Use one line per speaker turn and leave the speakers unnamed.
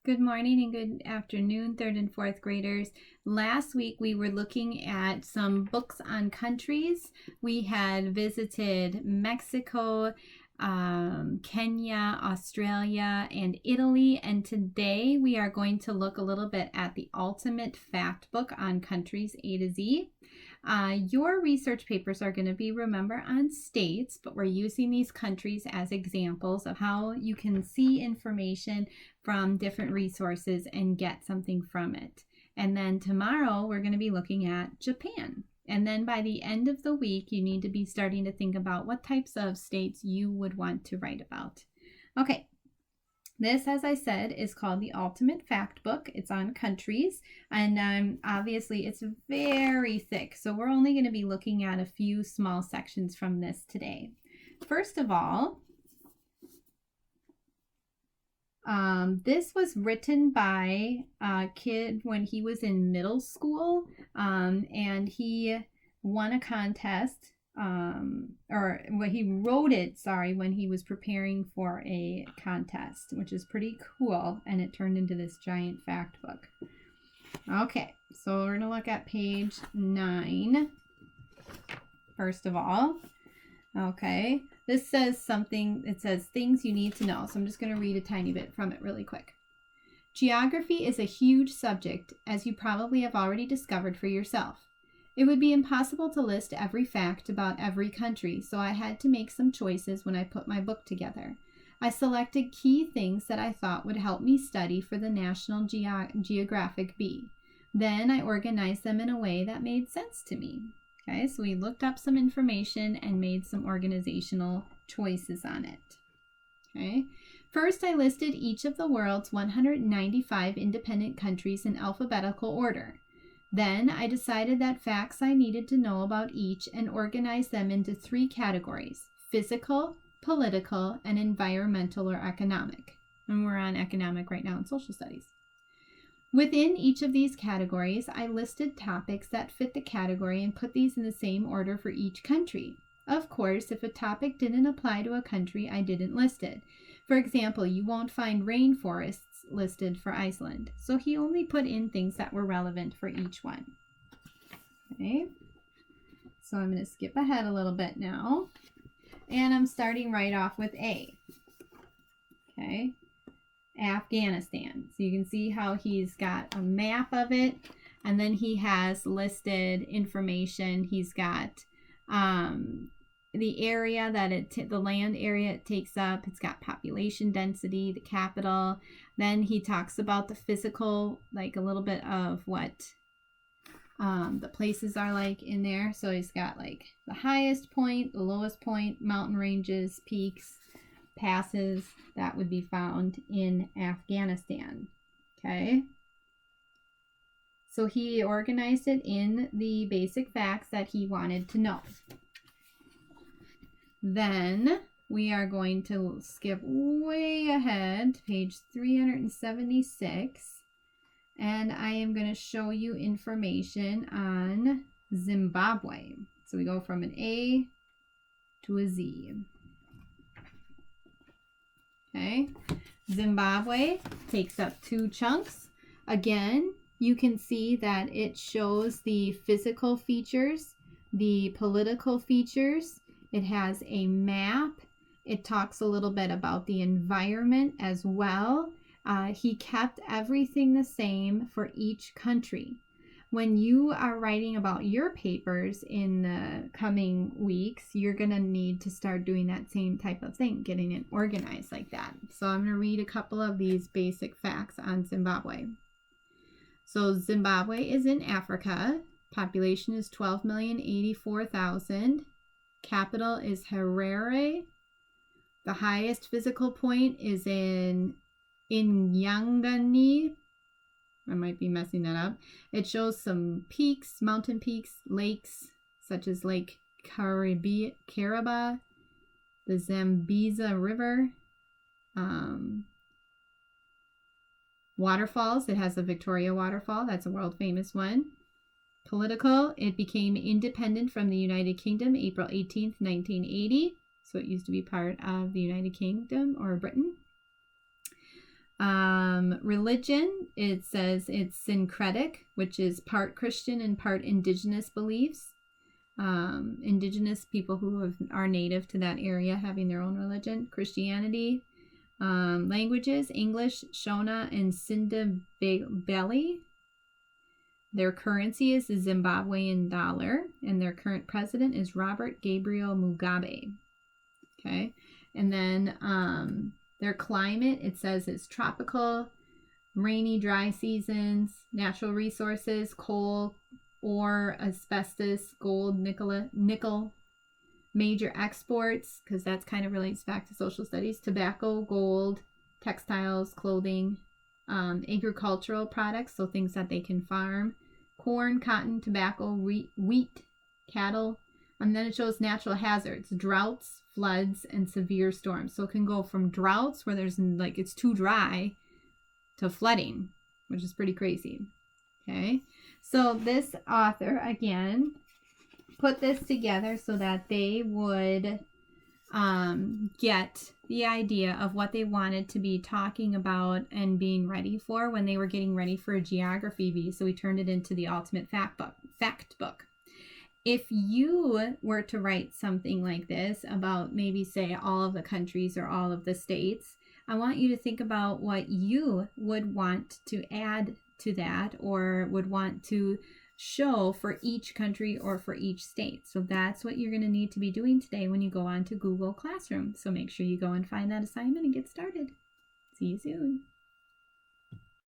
Good morning and good afternoon, third and fourth graders. Last week we were looking at some books on countries. We had visited Mexico, Kenya, Australia, and Italy. And today we are going to look a little bit at the Ultimate Fact Book on Countries A to Z. Your research papers are going to be, remember, on states, but we're using these countries as examples of how you can see information from different resources and get something from it. And then tomorrow we're going to be looking at Japan. And then by the end of the week, you need to be starting to think about what types of states you would want to write about. Okay. This, as I said, is called the Ultimate Fact Book. It's on countries, and obviously it's very thick, so we're only going to be looking at a few small sections from this today. First of all, this was written by a kid when he was in middle school, and he won a contest. He wrote it, when he was preparing for a contest, which is pretty cool, and it turned into this giant fact book. Okay, so we're going to look at page 9, first of all. Okay, this says something, it says things you need to know, so I'm just going to read a tiny bit from it really quick. Geography is a huge subject, as you probably have already discovered for yourself. It would be impossible to list every fact about every country, so I had to make some choices when I put my book together. I selected key things that I thought would help me study for the National Geographic Bee. Then I organized them in a way that made sense to me. Okay, so we looked up some information and made some organizational choices on it. Okay, first I listed each of the world's 195 independent countries in alphabetical order. Then I decided that facts I needed to know about each and organized them into 3 categories: physical, political, and environmental or economic. And we're on economic right now in social studies. Within each of these categories, I listed topics that fit the category and put these in the same order for each country. Of course, if a topic didn't apply to a country, I didn't list it. For example, you won't find rainforests listed for Iceland, so he only put in things that were relevant for each one. Okay, so I'm going to skip ahead a little bit now, and I'm starting right off with A. Okay, Afghanistan. So you can see how he's got a map of it, and then he has listed information. He's got the area that the land area it takes up. It's got population density, the capital. Then he talks about the physical, like a little bit of what the places are like in there. So he's got like the highest point, the lowest point, mountain ranges, peaks, passes that would be found in Afghanistan. Okay. So he organized it in the basic facts that he wanted to know. Then we are going to skip way ahead to page 376, and I am going to show you information on Zimbabwe. So we go from an A to a Z. Okay, Zimbabwe takes up 2 chunks. Again, you can see that it shows the physical features, the political features. It has a map. It talks a little bit about the environment as well. He kept everything the same for each country. When you are writing about your papers in the coming weeks, you're going to need to start doing that same type of thing, getting it organized like that. So I'm going to read a couple of these basic facts on Zimbabwe. So Zimbabwe is in Africa. Population is 12,084,000. Capital is Harare. The highest physical point is in Inyangani. I might be messing that up. It shows some peaks, mountain peaks, lakes, such as Lake Kariba, the Zambezi River, waterfalls. It has the Victoria Waterfall. That's a world famous one. Political, it became independent from the United Kingdom April 18th, 1980. So it used to be part of the United Kingdom or Britain. Religion, it says it's syncretic, which is part Christian and part indigenous beliefs. Indigenous people who are native to that area having their own religion. Christianity. Languages, English, Shona, and Sindebele. Their currency is the Zimbabwean dollar, and their current president is Robert Gabriel Mugabe. Okay, and then their climate, it says it's tropical, rainy, dry seasons, natural resources, coal, ore, asbestos, gold, nickel, major exports, because that's kind of relates back to social studies, tobacco, gold, textiles, clothing, agricultural products, so things that they can farm, corn, cotton, tobacco, wheat, cattle, and then it shows natural hazards, droughts, floods, and severe storms. So it can go from droughts where there's like it's too dry to flooding, which is pretty crazy. Okay, so this author again put this together so that they would get the idea of what they wanted to be talking about and being ready for when they were getting ready for a geography bee. So we turned it into the ultimate fact book. If you were to write something like this about maybe say all of the countries or all of the states, I want you to think about what you would want to add to that or would want to show for each country or for each state. So that's what you're going to need to be doing today when you go on to Google Classroom. So make sure you go and find that assignment and get started. See you soon.